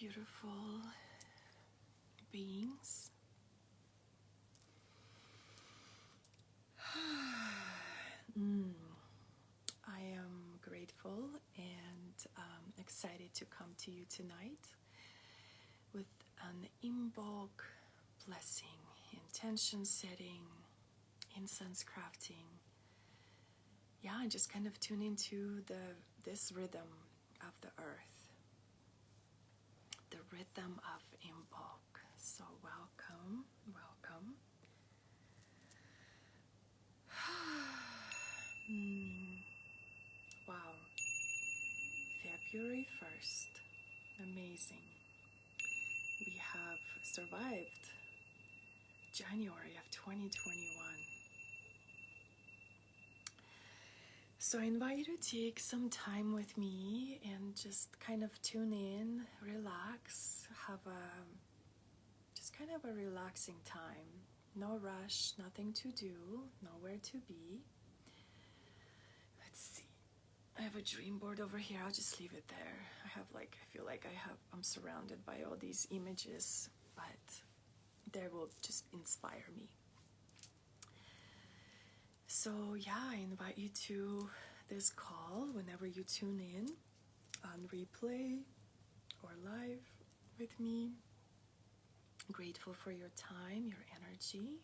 beautiful beings. I am grateful and excited to come to you tonight with an Imbolc blessing, intention setting, incense crafting. Yeah, and just kind of tune into this rhythm of the earth, the rhythm of Imbolc. So welcome, welcome. Wow, February 1st, amazing. We have survived January of 2021. So I invite you to take some time with me and just kind of tune in, relax, have just kind of a relaxing time. No rush, nothing to do, nowhere to be. Let's see. I have a dream board over here. I'll just leave it there. I feel like I'm surrounded by all these images, but they will just inspire me. So yeah, I invite you to this call whenever you tune in on replay or live with me. I'm grateful for your time, your energy.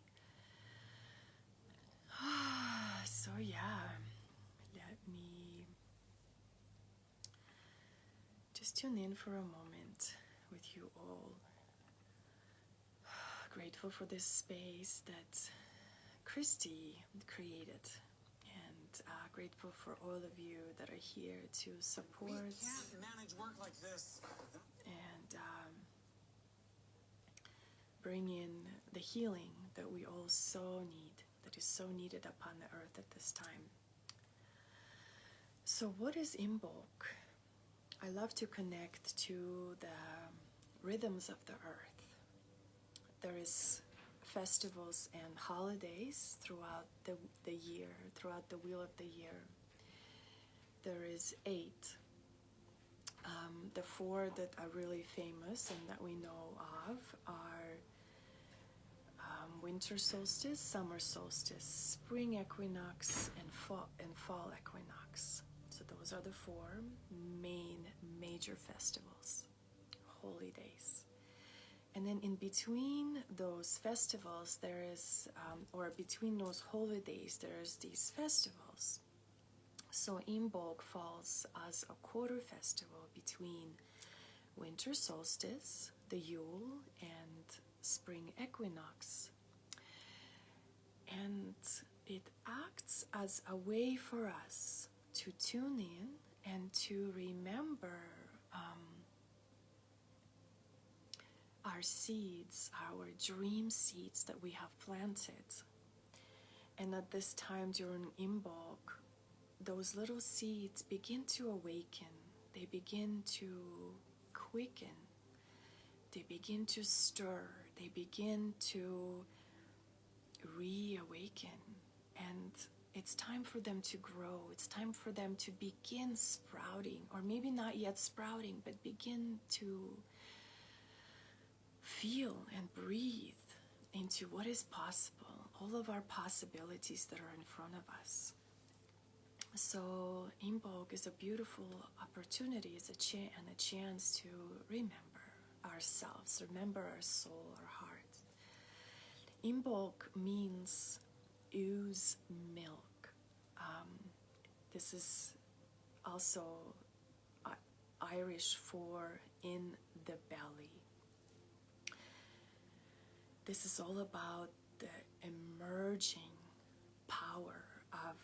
So yeah, let me just tune in for a moment with you all. Grateful for this space that Christy created, and grateful for all of you that are here to support. We can't manage work like this. And bring in the healing that we all so need, that is so needed upon the earth at this time. So what is Imbolc? I love to connect to the rhythms of the earth. There is festivals and holidays throughout the year, throughout the wheel of the year. There is 8. The 4 that are really famous and that we know of are winter solstice, summer solstice, spring equinox, and fall equinox. So those are the 4 major festivals, holy days. And then in between those festivals, there is, or between those holidays, there's these festivals. So Imbolc falls as a quarter festival between winter solstice, the Yule, and spring equinox. And it acts as a way for us to tune in and to remember our seeds, our dream seeds that we have planted. And at this time during Imbolc, those little seeds begin to awaken. They begin to quicken. They begin to stir. They begin to reawaken. And it's time for them to grow. It's time for them to begin sprouting, or maybe not yet sprouting, but begin to feel and breathe into what is possible, all of our possibilities that are in front of us. So Imbolc is a beautiful opportunity, it's a chance to remember ourselves, remember our soul, our heart. Imbolc means ooze milk. This is also Irish for in the belly. This is all about the emerging power of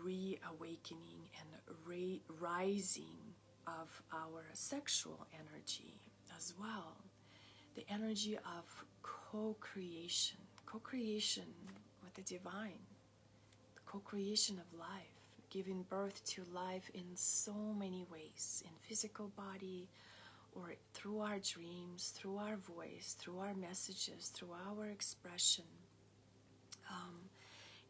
reawakening and rising of our sexual energy as well. The energy of co-creation with the divine, the co-creation of life, giving birth to life in so many ways, in physical body, or through our dreams, through our voice, through our messages, through our expression.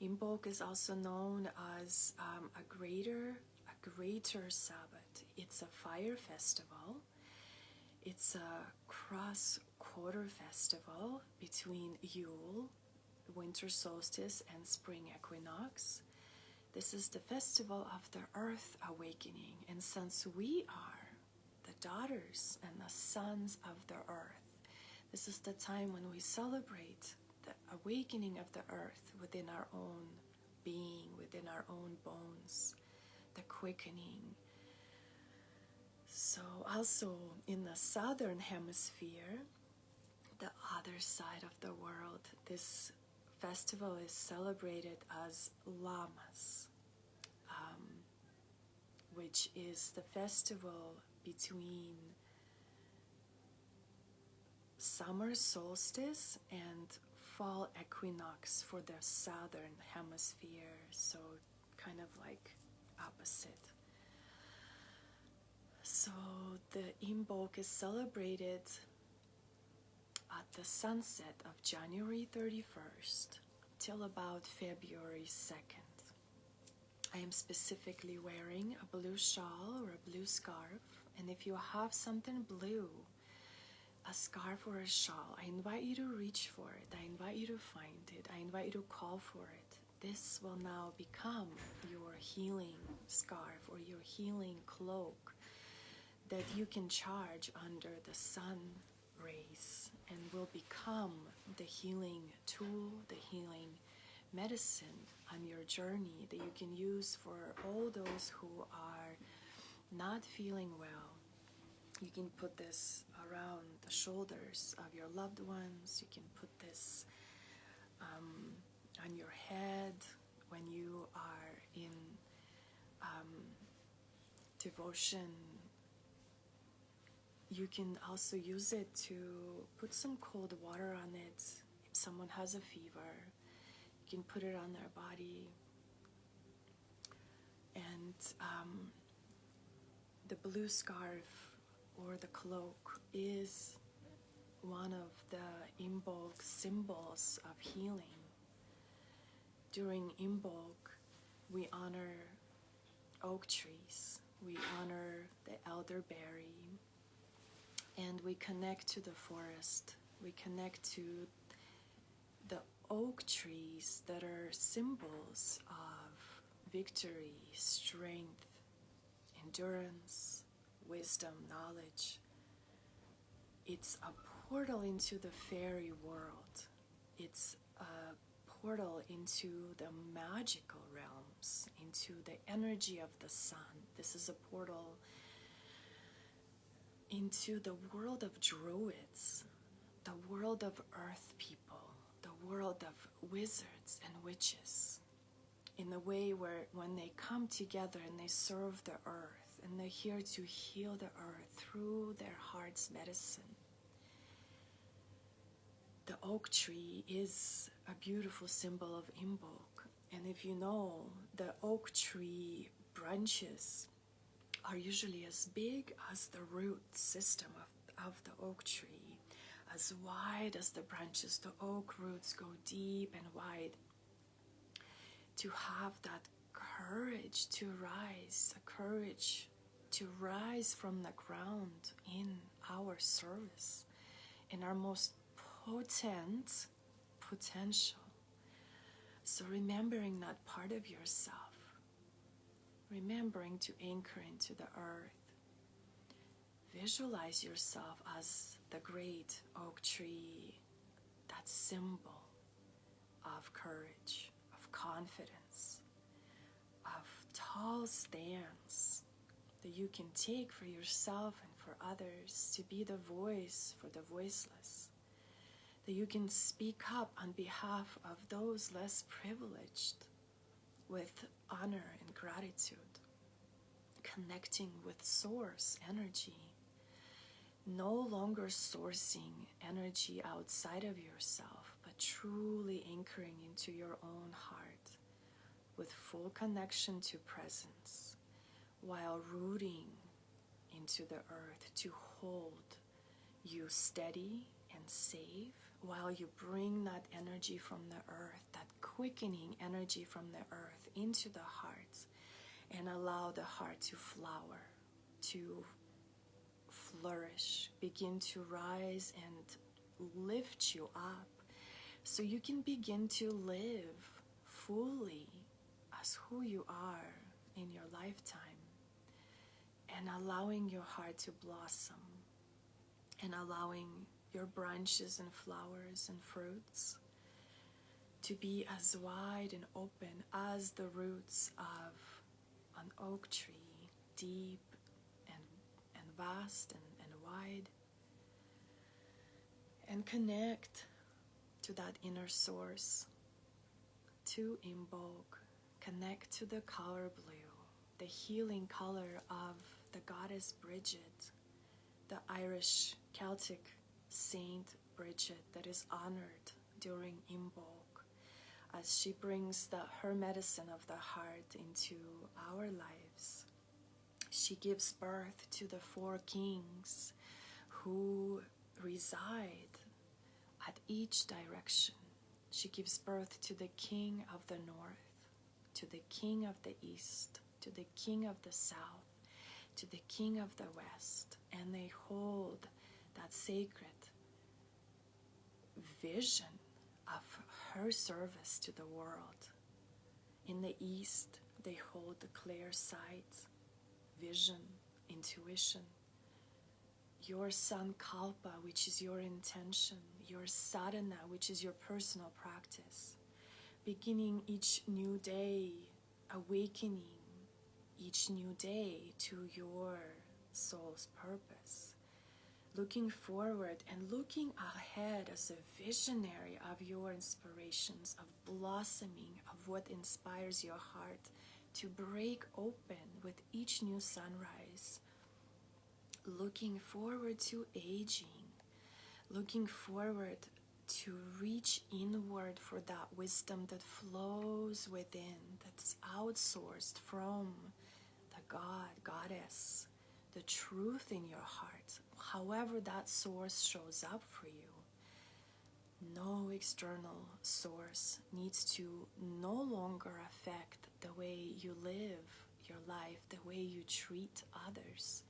Imbolc is also known as a greater Sabbath. It's a fire festival, It's a cross-quarter festival between Yule, winter solstice, and spring equinox. This is the festival of the earth awakening, and since we are the daughters and the sons of the earth, this is the time when we celebrate the awakening of the earth within our own being, within our own bones, the quickening. So also in the southern hemisphere, the other side of the world, this festival is celebrated as Lammas, which is the festival between summer solstice and fall equinox for the southern hemisphere, so kind of like opposite. So the Imbolc is celebrated at the sunset of January 31st till about February 2nd. I am specifically wearing a blue shawl or a blue scarf, and if you have something blue, a scarf or a shawl, I invite you to reach for it. I invite you to find it. I invite you to call for it. This will now become your healing scarf or your healing cloak that you can charge under the sun rays and will become the healing tool, the healing medicine on your journey that you can use for all those who are not feeling well. You can put this around the shoulders of your loved ones. You can put this on your head when you are in devotion. You can also use it to put some cold water on it. If someone has a fever, you can put it on their body. And the blue scarf or the cloak is one of the Imbolc symbols of healing. During Imbolc, we honor oak trees, we honor the elderberry, and we connect to the forest. We connect to the oak trees that are symbols of victory, strength, endurance, wisdom, knowledge. It's a portal into the fairy world. It's a portal into the magical realms, into the energy of the sun. This is a portal into the world of druids, the world of earth people, the world of wizards and witches, in a way where when they come together and they serve the earth and they're here to heal the earth through their heart's medicine. The oak tree is a beautiful symbol of Imbolc, and if you know, the oak tree branches are usually as big as the root system of the oak tree, as wide as the branches. The oak roots go deep and wide. To have that courage to rise, the courage to rise from the ground in our service, in our most potent potential. So remembering that part of yourself, remembering to anchor into the earth, visualize yourself as the great oak tree, that symbol of courage, of confidence, of tall stands that you can take for yourself and for others, to be the voice for the voiceless, that you can speak up on behalf of those less privileged with honor and gratitude, connecting with source energy, no longer sourcing energy outside of yourself, but truly anchoring into your own heart with full connection to presence, while rooting into the earth to hold you steady and safe, while you bring that energy from the earth, that quickening energy from the earth into the heart, and allow the heart to flower, to flourish, begin to rise and lift you up, so you can begin to live fully as who you are in your lifetime, and allowing your heart to blossom, and allowing your branches and flowers and fruits to be as wide and open as the roots of an oak tree, deep and vast and wide. And connect to that inner source, to Imbolc. Connect to the color blue, the healing color of the goddess Bridget, the Irish Celtic Saint Bridget that is honored during Imbolc, as she brings her medicine of the heart into our lives. She gives birth to the 4 kings who reside at each direction. She gives birth to the king of the north, to the king of the east, to the king of the south, to the king of the west, and they hold that sacred vision of her service to the world. In the east, they hold the clear sight, vision, intuition. Your sankalpa, which is your intention, your sadhana, which is your personal practice. Beginning each new day, awakening each new day to your soul's purpose. Looking forward and looking ahead as a visionary of your inspirations, of blossoming, of what inspires your heart to break open with each new sunrise. Looking forward to aging, looking forward to reach inward for that wisdom that flows within, that's outsourced from the God, goddess, the truth in your heart, however that source shows up for you. No external source needs to no longer affect the way you live your life, the way you treat others,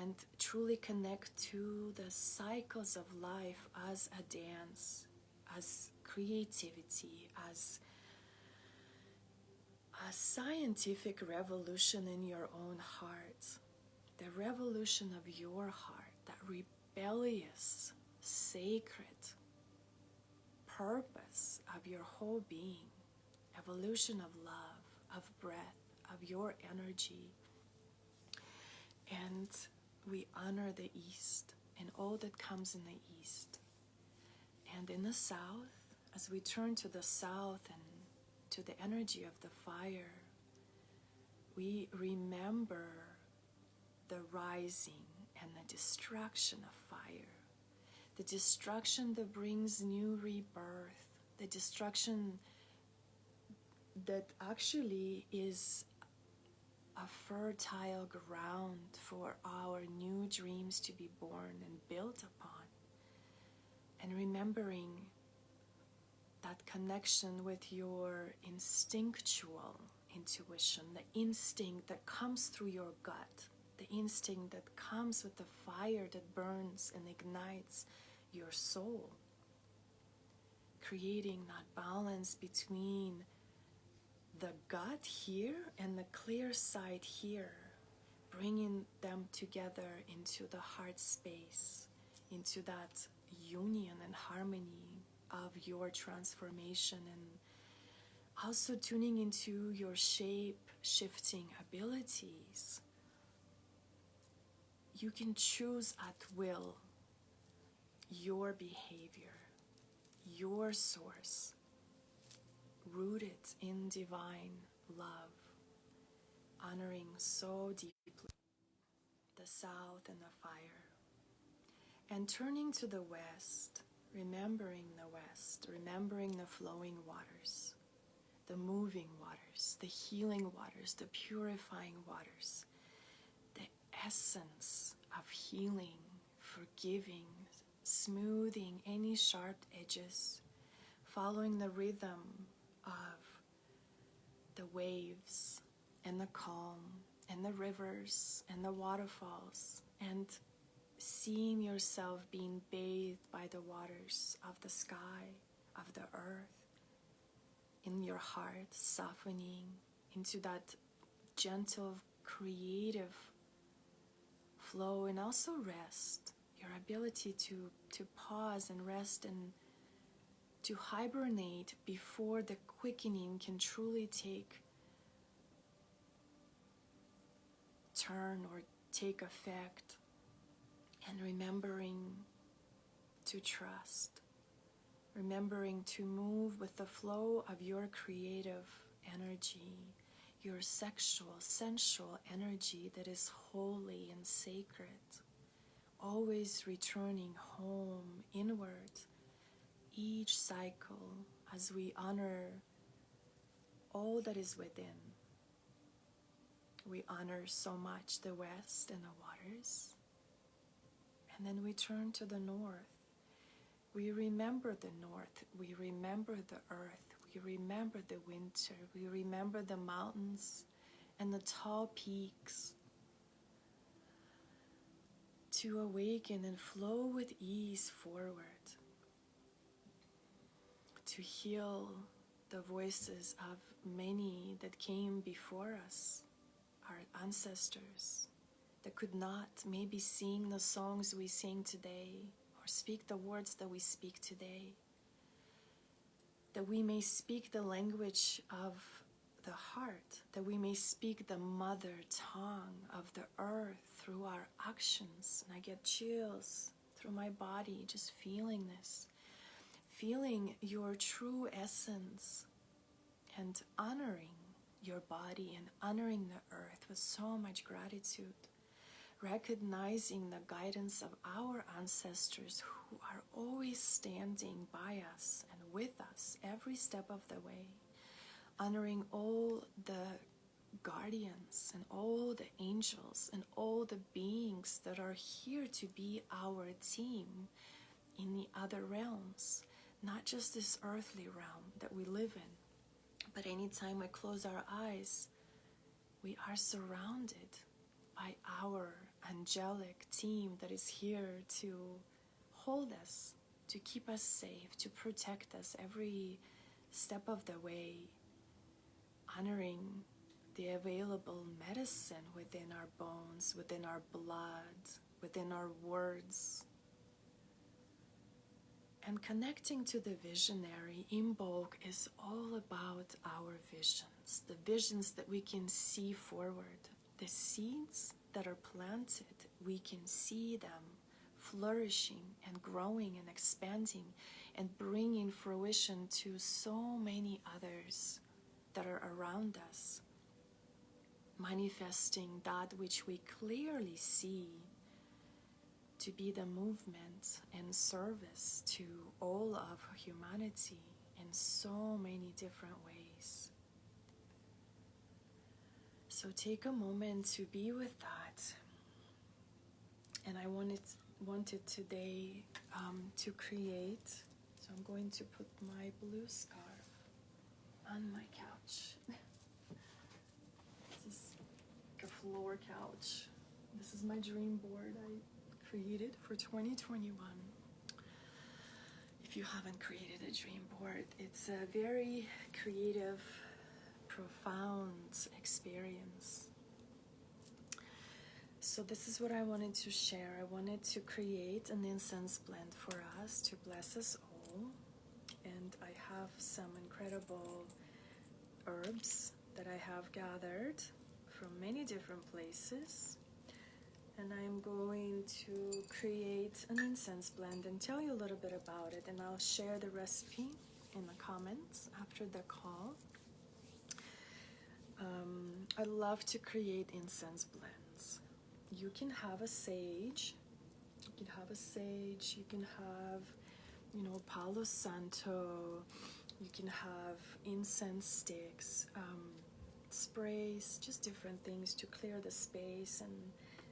and truly connect to the cycles of life as a dance, as creativity, as a scientific revolution in your own heart, the revolution of your heart, that rebellious, sacred purpose of your whole being, evolution of love, of breath, of your energy. And we honor the East and all that comes in the East. And in the South, as we turn to the South and to the energy of the fire, we remember the rising and the destruction of fire. The destruction that brings new rebirth. The destruction that actually is a fertile ground for our new dreams to be born and built upon. And remembering that connection with your instinctual intuition, the instinct that comes through your gut, the instinct that comes with the fire that burns and ignites your soul. Creating that balance between the gut here and the clear side here, bringing them together into the heart space, into that union and harmony of your transformation, and also tuning into your shape-shifting abilities. You can choose at will your behavior, your source, rooted in divine love, honoring so deeply the South and the fire. And turning to the West, remembering the West, remembering the flowing waters, the moving waters, the healing waters, the purifying waters, the essence of healing, forgiving, smoothing any sharp edges, following the rhythm of the waves and the calm and the rivers and the waterfalls, and seeing yourself being bathed by the waters of the sky, of the earth, in your heart, softening into that gentle, creative flow, and also rest, your ability to pause and rest and to hibernate before the quickening can truly take turn or take effect, and remembering to trust, remembering to move with the flow of your creative energy, your sexual, sensual energy that is holy and sacred, always returning home, inward, each cycle as we honor all that is within. We honor so much the west and the waters, and then we turn to the north. We remember the north, we remember the earth, we remember the winter, we remember the mountains and the tall peaks, to awaken and flow with ease forward, to heal the voices of many that came before us, our ancestors, that could not maybe sing the songs we sing today or speak the words that we speak today, that we may speak the language of the heart, that we may speak the mother tongue of the earth through our actions. And I get chills through my body just feeling this, feeling your true essence and honoring your body and honoring the earth with so much gratitude, recognizing the guidance of our ancestors who are always standing by us and with us every step of the way, honoring all the guardians and all the angels and all the beings that are here to be our team in the other realms, not just this earthly realm that we live in. But anytime we close our eyes, we are surrounded by our angelic team that is here to hold us, to keep us safe, to protect us every step of the way, honoring the available medicine within our bones, within our blood, within our words. And connecting to the visionary, Imbolc is all about our visions, the visions that we can see forward, the seeds that are planted, we can see them flourishing and growing and expanding and bringing fruition to so many others that are around us, manifesting that which we clearly see to be the movement and service to all of humanity in so many different ways. So take a moment to be with that. And I wanted today to create, so I'm going to put my blue scarf on my couch. This is like a floor couch. This is my dream board I created for 2021. If you haven't created a dream board, it's a very creative, profound experience. So this is what I wanted to share. I wanted to create an incense blend for us to bless us all. And I have some incredible herbs that I have gathered from many different places. And I'm going to create an incense blend and tell you a little bit about it. And I'll share the recipe in the comments after the call. I love to create incense blends. You can have a sage. You can have, Palo Santo. You can have incense sticks, sprays, just different things to clear the space and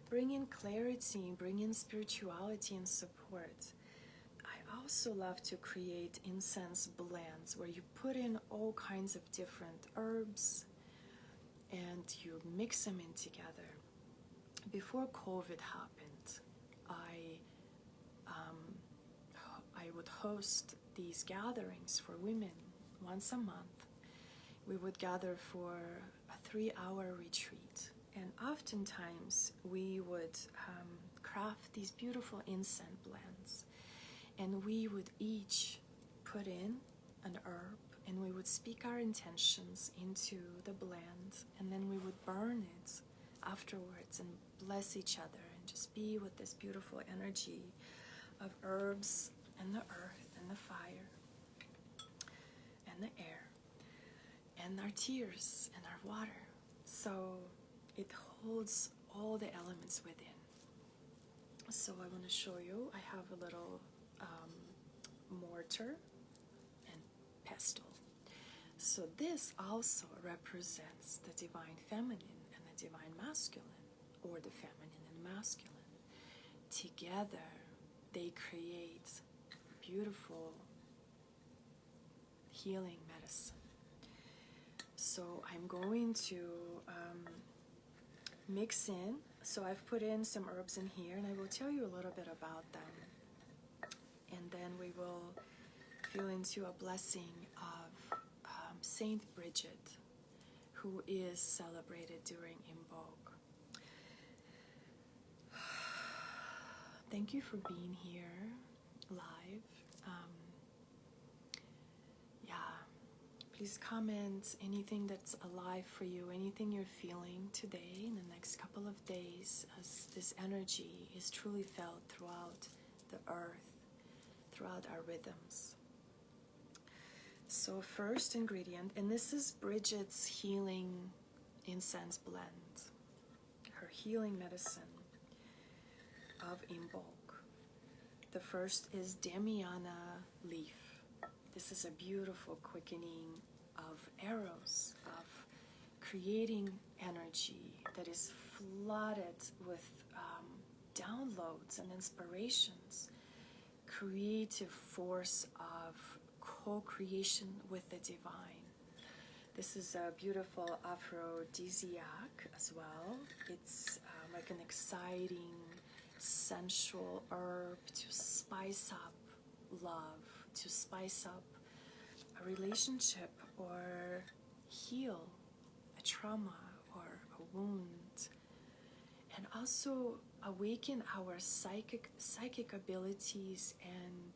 bring in clarity, bring in spirituality and support. I also love to create incense blends where you put in all kinds of different herbs and you mix them in together. Before COVID happened, I host these gatherings for women once a month. We would gather for a 3-hour retreat, and oftentimes we would craft these beautiful incense blends, and we would each put in an herb, and we would speak our intentions into the blend, and then we would burn it afterwards and bless each other and just be with this beautiful energy of herbs and the earth and the fire and the air and our tears and our water. So it holds all the elements within. So I want to show you, I have a little mortar and pestle. So this also represents the divine feminine and the divine masculine, or the feminine and masculine. Together they create beautiful healing medicine. So I'm going to mix in. So I've put in some herbs in here, and I will tell you a little bit about them. And then we will feel into a blessing of Saint Bridget, who is celebrated during Imbolc. Thank you for being here live. Please comment anything that's alive for you, anything you're feeling today in the next couple of days, as this energy is truly felt throughout the earth, throughout our rhythms. So first ingredient, and this is Bridget's Healing Incense blend, her healing medicine of Imbolc. The first is Damiana leaf. This is a beautiful quickening of arrows, of creating energy that is flooded with downloads and inspirations, creative force of co-creation with the divine. This is a beautiful aphrodisiac as well. It's like an exciting, sensual herb to spice up love, to spice up a relationship or heal a trauma or a wound, and also awaken our psychic abilities and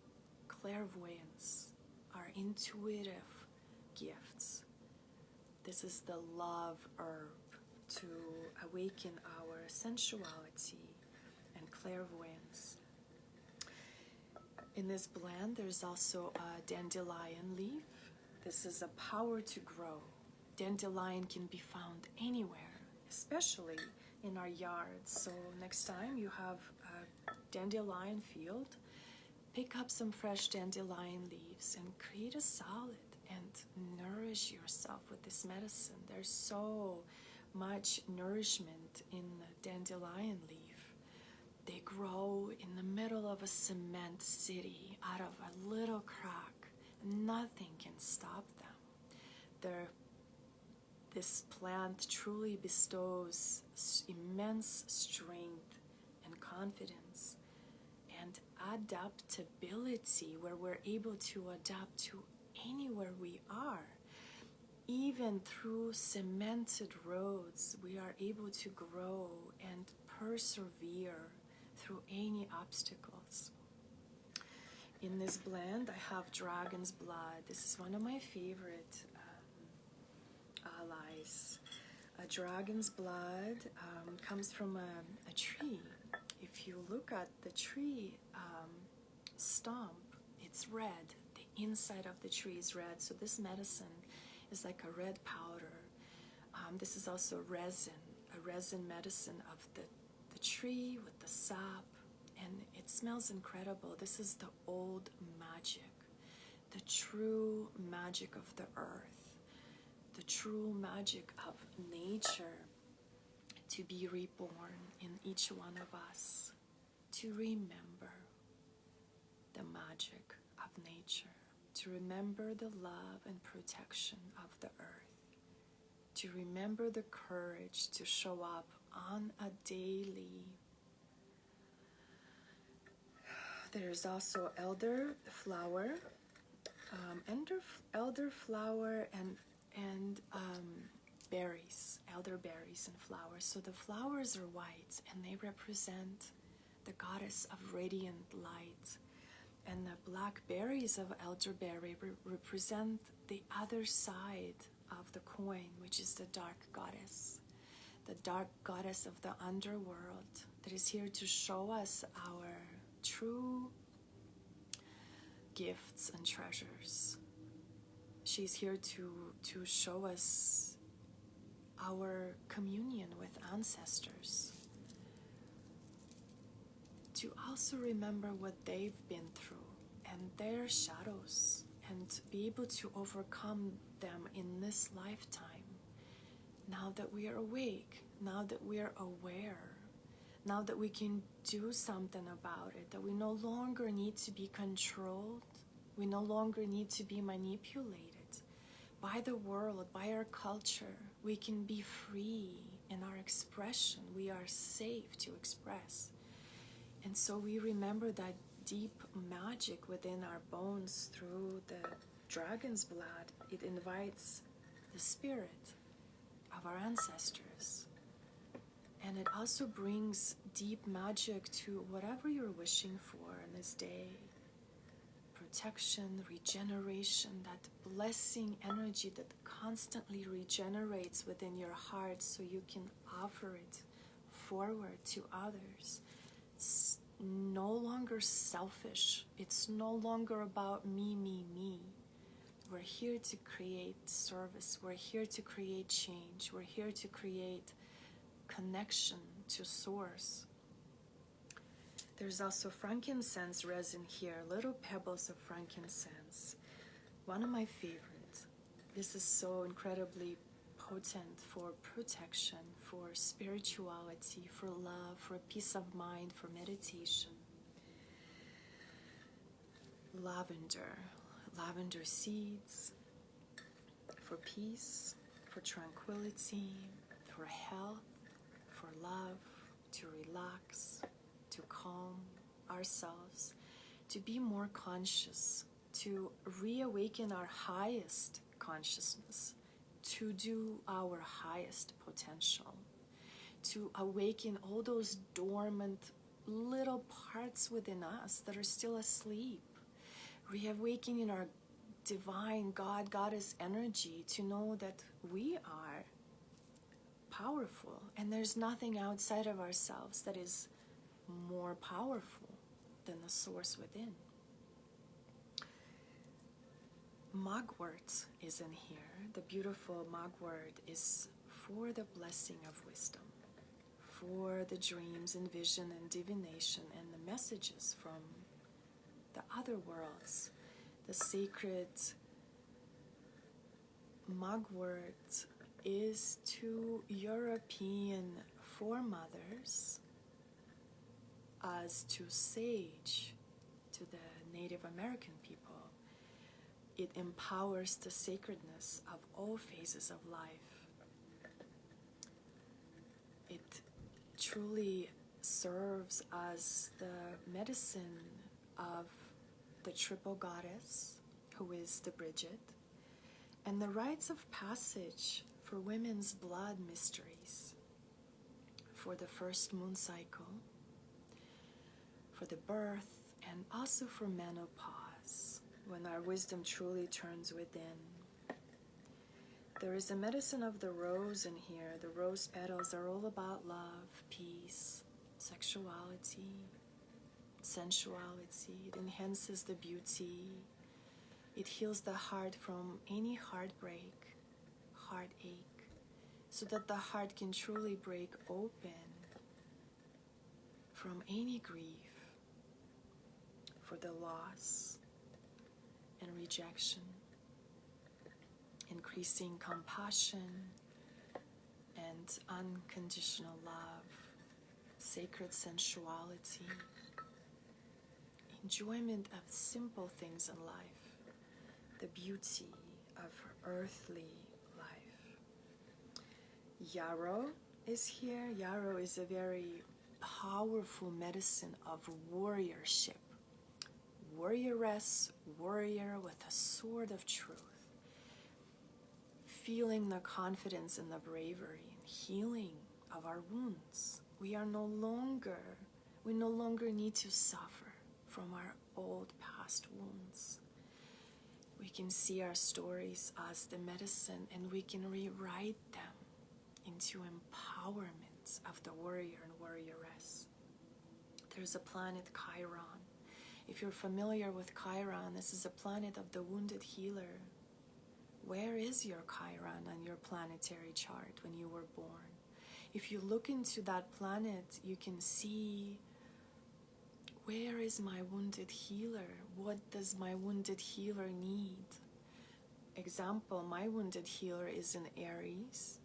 clairvoyance, our intuitive gifts. This is the love herb to awaken our sensuality and clairvoyance. In this blend, there's also a dandelion leaf. This is a power to grow. Dandelion can be found anywhere, especially in our yards. So next time you have a dandelion field, pick up some fresh dandelion leaves and create a salad and nourish yourself with this medicine. There's so much nourishment in the dandelion leaf. They grow in the middle of a cement city, out of a little crack. Nothing can stop them. This plant truly bestows immense strength and confidence and adaptability, where we're able to adapt to anywhere we are. Even through cemented roads, we are able to grow and persevere through any obstacles. In this blend, I have dragon's blood. This is one of my favorite allies. A dragon's blood comes from a tree. If you look at the tree stump, it's red. The inside of the tree is red. So this medicine is like a red powder. This is also resin, a resin medicine of the tree with the sap, and it smells incredible. This is the old magic, the true magic of the earth, the true magic of nature, to be reborn in each one of us, to remember the magic of nature, to remember the love and protection of the earth, to remember the courage to show up on a daily, There's also elderflower, elderflower and berries, elderberries and flowers. So the flowers are white and they represent the goddess of radiant light. And the black berries of elderberry represent the other side of the coin, which is the dark goddess of the underworld that is here to show us our true gifts and treasures. She's here to show us our communion with ancestors, to also remember what they've been through and their shadows, and be able to overcome them in this lifetime. Now that we are awake, now that we are aware, now that we can do something about it, that we no longer need to be controlled, we no longer need to be manipulated by the world, by our culture. We can be free in our expression. We are safe to express. And so we remember that deep magic within our bones through the dragon's blood. It invites the spirit of our ancestors. And it also brings deep magic to whatever you're wishing for in this day. Protection, regeneration, that blessing energy that constantly regenerates within your heart so you can offer it forward to others. It's no longer selfish. It's no longer about me, me, me. We're here to create service. We're here to create change. We're here to create connection to source. There's also frankincense resin here, little pebbles of frankincense. One of my favorites. This is so incredibly potent for protection, for spirituality, for love, for peace of mind, for meditation. Lavender seeds, for peace, for tranquility, for health, for love, to relax, to calm ourselves, to be more conscious, to reawaken our highest consciousness, to do our highest potential, to awaken all those dormant little parts within us that are still asleep, reawakening our divine God, Goddess energy to know that we are powerful and there's nothing outside of ourselves that is more powerful than the source within. Mugwort is in here. The beautiful mugwort is for the blessing of wisdom, for the dreams and vision and divination and the messages from the other worlds. The sacred mugwort is to European foremothers as to sage to the Native American people. It empowers the sacredness of all phases of life. It truly serves as the medicine of the triple goddess, who is the Bridget, and the rites of passage for women's blood mysteries, for the first moon cycle, for the birth, and also for menopause, when our wisdom truly turns within. There is a medicine of the rose in here. The rose petals are all about love, peace, sexuality, sensuality. It enhances the beauty. It heals the heart from any heartbreak, heartache, so that the heart can truly break open from any grief, for the loss and rejection, increasing compassion and unconditional love, sacred sensuality, enjoyment of simple things in life, the beauty of earthly life. Yarrow is here. Yarrow is a very powerful medicine of warriorship. warrioress, warrior with a sword of truth, feeling the confidence and the bravery and healing of our wounds. We no longer need to suffer from our old past wounds. We can see our stories as the medicine, and we can rewrite them into empowerment of the warrior and warrioress. There's a planet, Chiron. If you're familiar with Chiron, this is a planet of the wounded healer. Where is your Chiron on your planetary chart when you were born? If you look into that planet, you can see, where is my wounded healer? What does my wounded healer need? Example, my wounded healer is in Aries,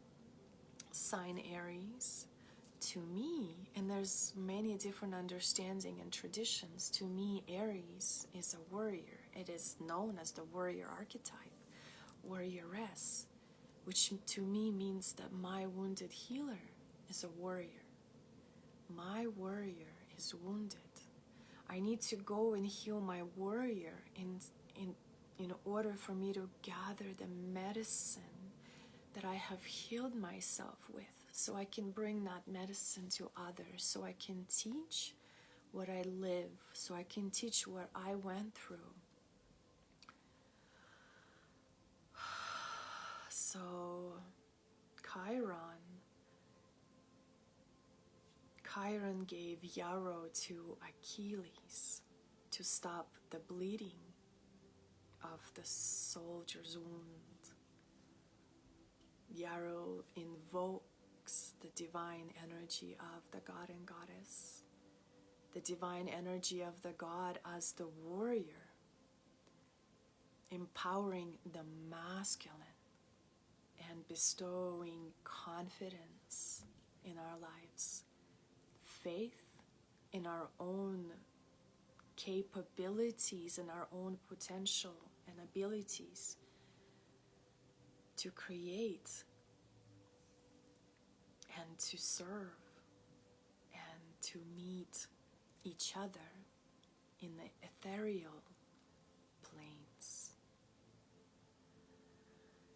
sign Aries. To me, and there's many different understanding and traditions, to me, Aries is a warrior. It is known as the warrior archetype, warrioress, which to me means that my wounded healer is a warrior. My warrior is wounded. I need to go and heal my warrior in order for me to gather the medicine that I have healed myself with, so I can bring that medicine to others, so I can teach what I live, so I can teach what I went through. So Chiron gave yarrow to Achilles to stop the bleeding of the soldier's wound. Yarrow invokes the divine energy of the god and goddess, the divine energy of the god as the warrior, empowering the masculine and bestowing confidence in our lives, faith in our own capabilities and our own potential and abilities to create and to serve and to meet each other in the ethereal planes.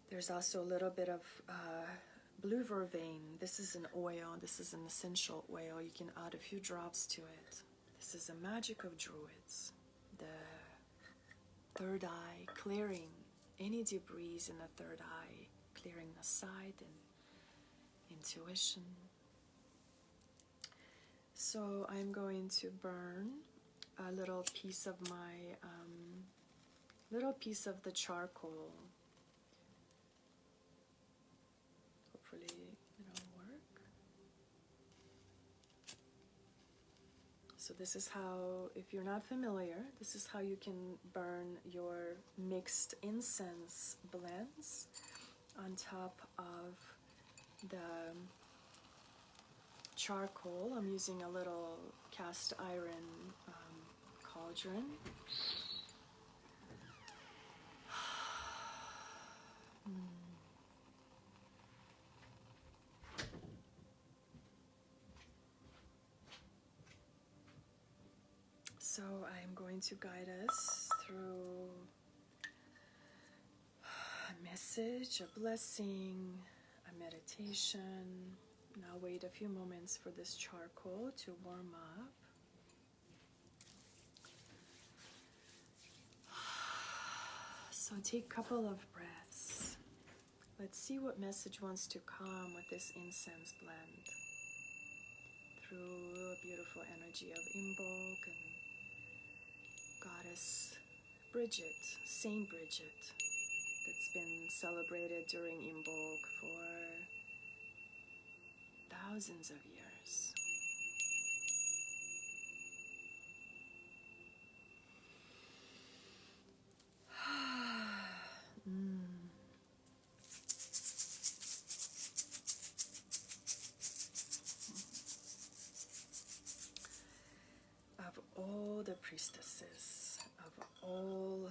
There's also a little bit of blue vervain. This is an oil. This is an essential oil. You can add a few drops to it. This is a magic of druids. The third eye, clearing any debris in the third eye, clearing the sight and intuition. So I'm going to burn a little piece of my, the charcoal. Hopefully it'll work. So this is how, if you're not familiar, this is how you can burn your mixed incense blends on top of the charcoal. I'm using a little cast iron cauldron. So I'm going to guide us through a message, a blessing, a meditation. Now wait a few moments for this charcoal to warm up. So take a couple of breaths. Let's see what message wants to come with this incense blend through a beautiful energy of Imbolc and Goddess Bridget, Saint Bridget, that's been celebrated during Imbolc for thousands of years. Of all the priestesses, of all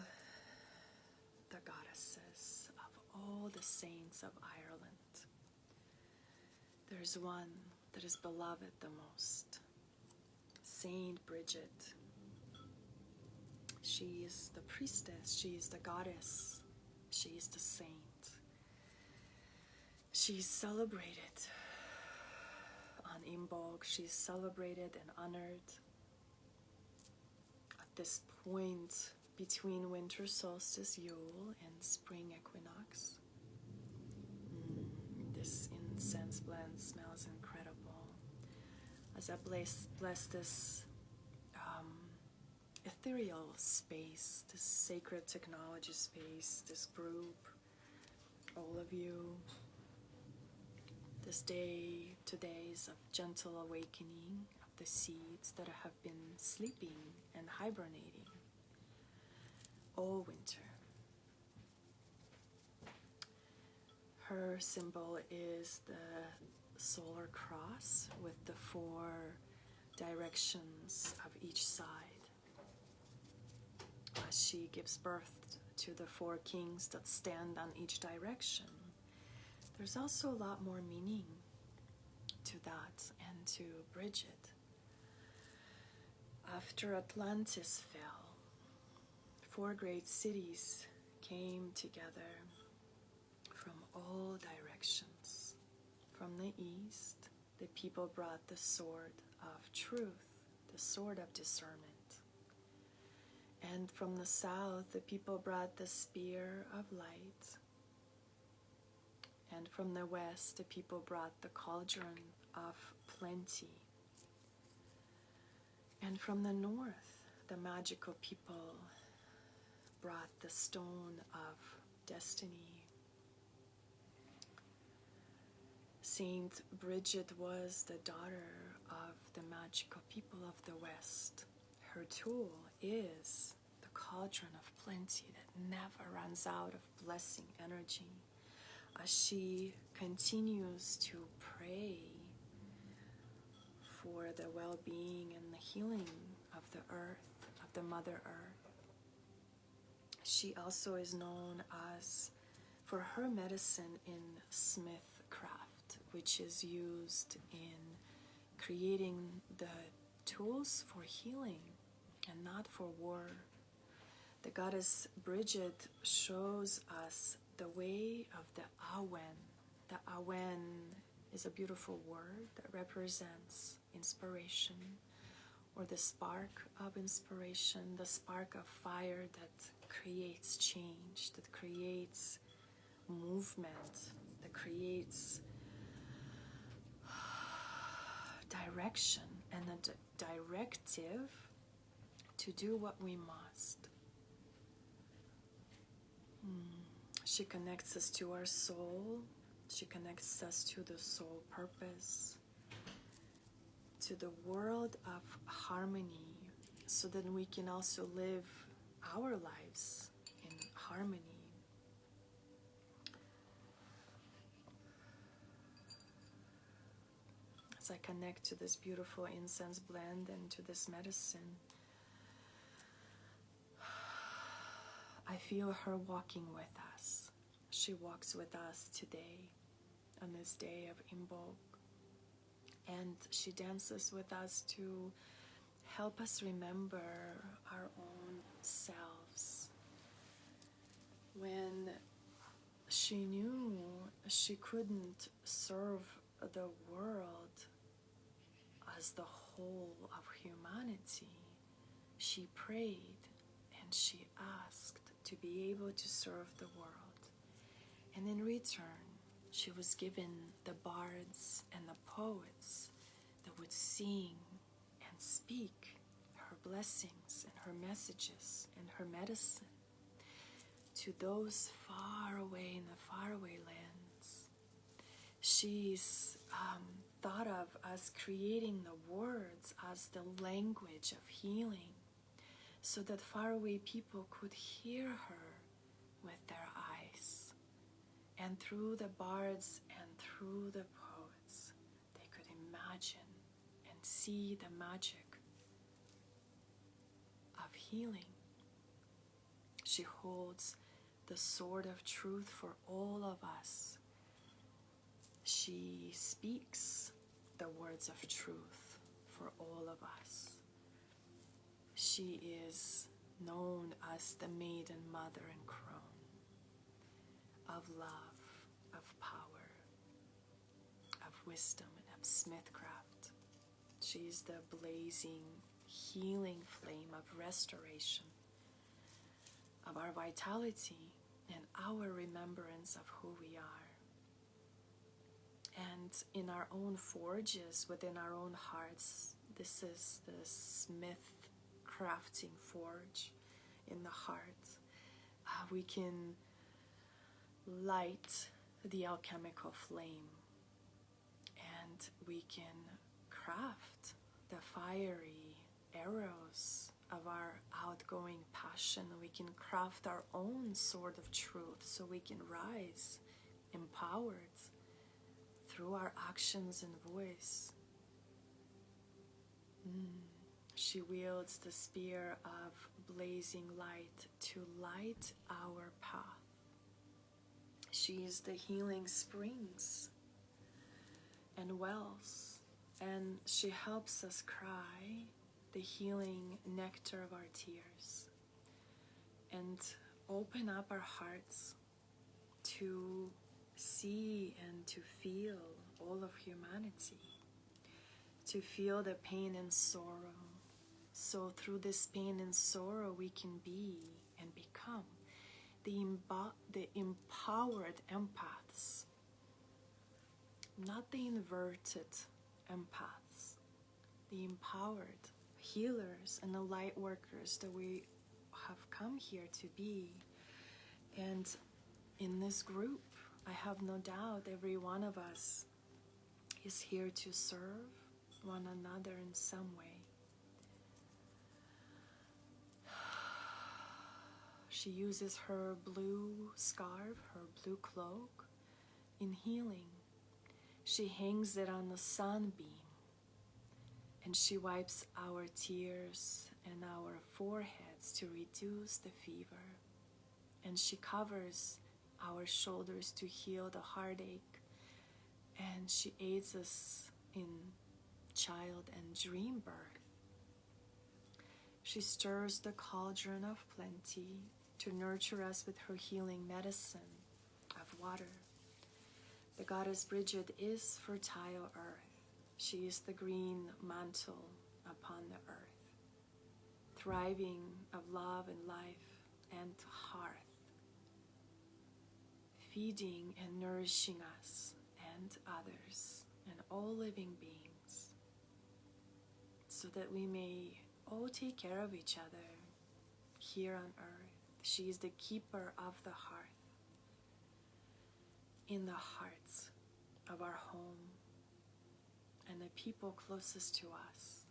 the goddesses, of all the saints of Ireland, there's one that is beloved the most, Saint Bridget. She is the priestess, she is the goddess, she is the saint. She's celebrated on Imbolc, she's celebrated and honored at this point between winter solstice Yule and spring equinox. This incense blend smells incredible. As I bless this ethereal space, this sacred technology space, this group, all of you, this day, 2 days of gentle awakening of the seeds that have been sleeping and hibernating all winter. Her symbol is the solar cross with the 4 directions of each side. As she gives birth to the 4 kings that stand on each direction, there's also a lot more meaning to that and to Bridget. After Atlantis fell, 4 great cities came together from all directions. From the east, the people brought the sword of truth, the sword of discernment. And from the south, the people brought the spear of light. And from the west, the people brought the cauldron of plenty. And from the north, the magical people brought the stone of destiny. Saint Bridget was the daughter of the magical people of the West. Her tool is the cauldron of plenty that never runs out of blessing energy. As she continues to pray for the well-being and the healing of the earth, of the Mother Earth. She also is known as for her medicine in Min.Craft, which is used in creating the tools for healing and not for war. The goddess Bridget shows us the way of the awen. The awen is a beautiful word that represents inspiration, or the spark of inspiration, the spark of fire that creates change, that creates movement, that creates direction and a directive to do what we must. She connects us to our soul. She connects us to the soul purpose, to the world of harmony, so that we can also live our lives in harmony. As I connect to this beautiful incense blend and to this medicine, I feel her walking with us. She walks with us today, on this day of Imbolc. And she dances with us to help us remember our own selves. When she knew she couldn't serve the world as the whole of humanity, she prayed and she asked to be able to serve the world. And in return, she was given the bards and the poets that would sing and speak her blessings and her messages and her medicine to those far away in the faraway lands. She's thought of as creating the words as the language of healing, so that faraway people could hear her with their eyes. And through the bards and through the poets, they could imagine and see the magic of healing. She holds the sword of truth for all of us. She speaks the words of truth for all of us. She is known as the Maiden Mother and Crone of love, of power, of wisdom, and of smithcraft. She is the blazing, healing flame of restoration, of our vitality and our remembrance of who we are. And in our own forges, within our own hearts, this is the Min.Crafting forge in the heart. We can light the alchemical flame, and we can craft the fiery arrows of our outgoing passion. We can craft our own sword of truth so we can rise empowered through our actions and voice. She wields the spear of blazing light to light our path. She is the healing springs and wells, and she helps us cry the healing nectar of our tears and open up our hearts to see and to feel all of humanity, to feel the pain and sorrow. So through this pain and sorrow we can be and become the empowered empaths, not the inverted empaths, the empowered healers and the light workers that we have come here to be. And in this group, I have no doubt every one of us is here to serve one another in some way. She uses her blue scarf, her blue cloak, in healing. She hangs it on the sunbeam, and she wipes our tears and our foreheads to reduce the fever. And she covers our shoulders to heal the heartache, and she aids us in child and dream birth. She stirs the cauldron of plenty to nurture us with her healing medicine of water. The goddess Bridgit is fertile earth. She is the green mantle upon the earth, thriving of love and life and hearth, feeding and nourishing us and others and all living beings, so that we may all take care of each other here on earth. She is the keeper of the hearth, in the hearts of our home and the people closest to us.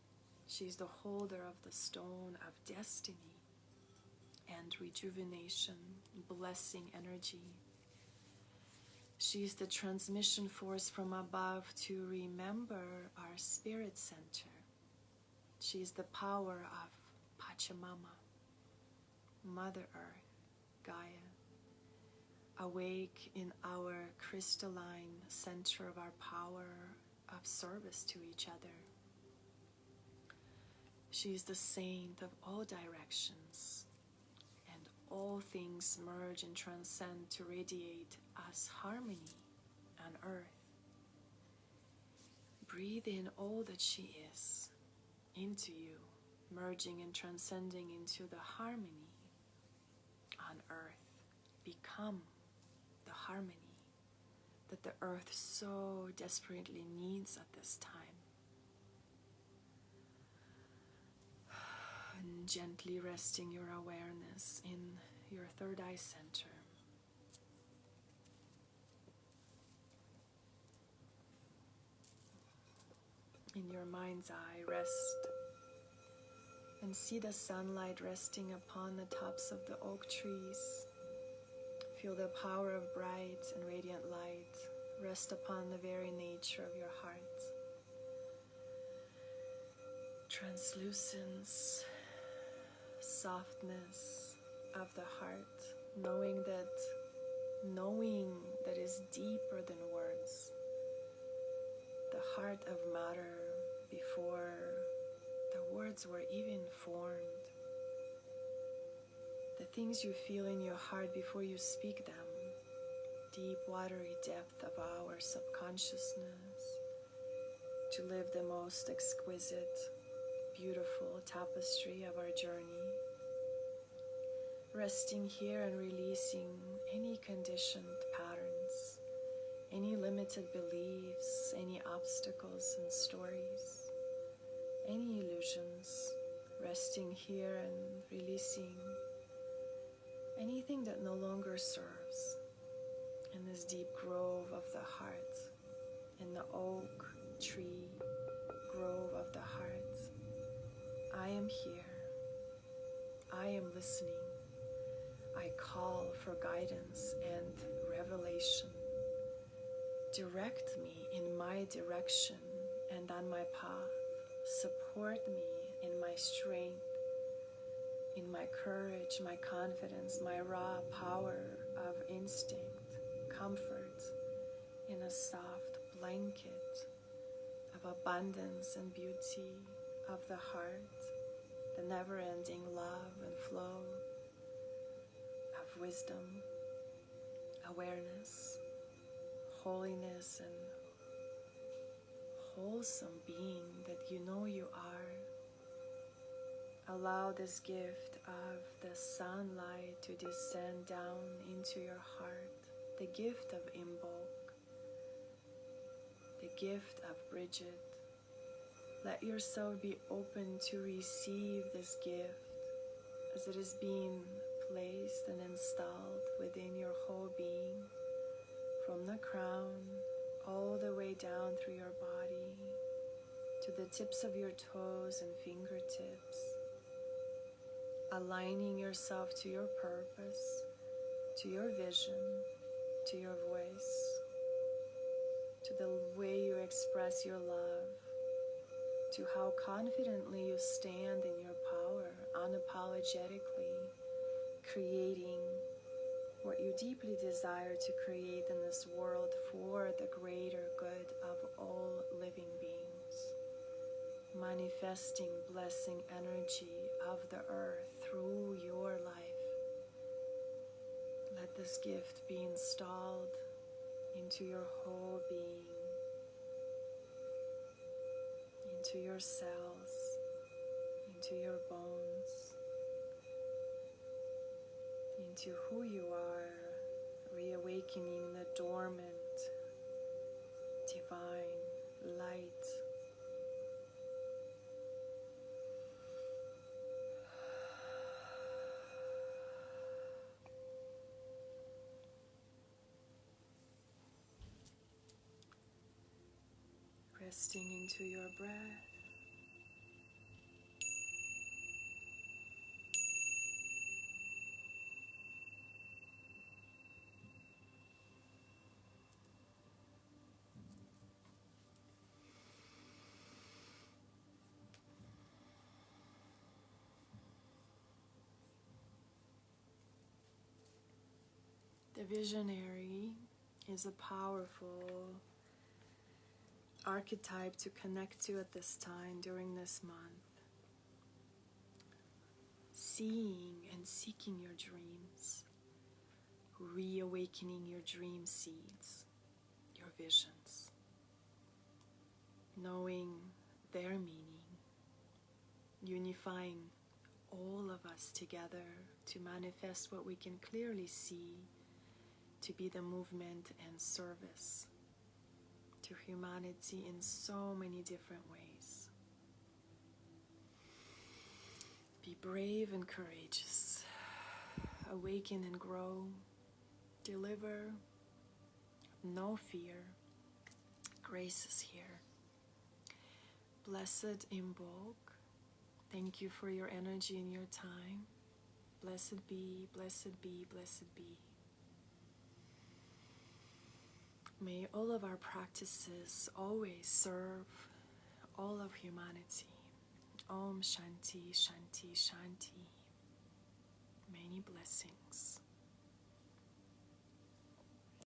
She is the holder of the stone of destiny and rejuvenation, blessing energy. She is the transmission force from above to remember our spirit center. She is the power of Pachamama, Mother Earth, Gaia, awake in our crystalline center of our power of service to each other. She is the saint of all directions, and all things merge and transcend to radiate as harmony on earth. Breathe in all that she is into you, merging and transcending into the harmony on earth. Become the harmony that the earth so desperately needs at this time. And gently resting your awareness in your third eye center. In your mind's eye, rest and see the sunlight resting upon the tops of the oak trees. Feel the power of bright and radiant light rest upon the very nature of your heart. Translucence, softness of the heart, knowing that is deeper than words. The heart of matter before the words were even formed. things you feel in your heart before you speak them. Deep, watery depth of our subconsciousness, to live the most exquisite, beautiful tapestry of our journey. Resting here and releasing any conditioned patterns, any limited beliefs, any obstacles and stories, any illusions. Resting here and releasing anything that no longer serves. In this deep grove of the heart, in the oak tree grove of the heart, I am here. I am listening. I call for guidance and revelation. Direct me in my direction and on my path. Support me in my strength, in my courage, my confidence, my raw power of instinct. Comfort in a soft blanket of abundance and beauty of the heart, the never-ending love and flow of wisdom, awareness, holiness, and wholesome being that you know you are. Allow this gift of the sunlight to descend down into your heart. The gift of Imbolc, the gift of Bridgit. Let your soul be open to receive this gift as it is being placed and installed within your whole being, from the crown all the way down through your body to the tips of your toes and fingertips, aligning yourself to your purpose, to your vision, to your voice, to the way you express your love, to how confidently you stand in your power, unapologetically creating what you deeply desire to create in this world for the greater good of all living beings, manifesting blessing energy of the earth through your life. Let this gift be installed into your whole being, into your cells, into your bones, into who you are, reawakening the dormant, divine light. Resting into your breath. The visionary is a powerful archetype to connect to at this time during this month. Seeing and seeking your dreams, reawakening your dream seeds, your visions, knowing their meaning, unifying all of us together to manifest what we can clearly see to be the movement and service to humanity in so many different ways. Be brave and courageous. Awaken and grow. Deliver. No fear. Grace is here. Blessed Imbolc, thank you for your energy and your time. Blessed be, blessed be, blessed be. May all of our practices always serve all of humanity. Om Shanti, Shanti, Shanti. Many blessings.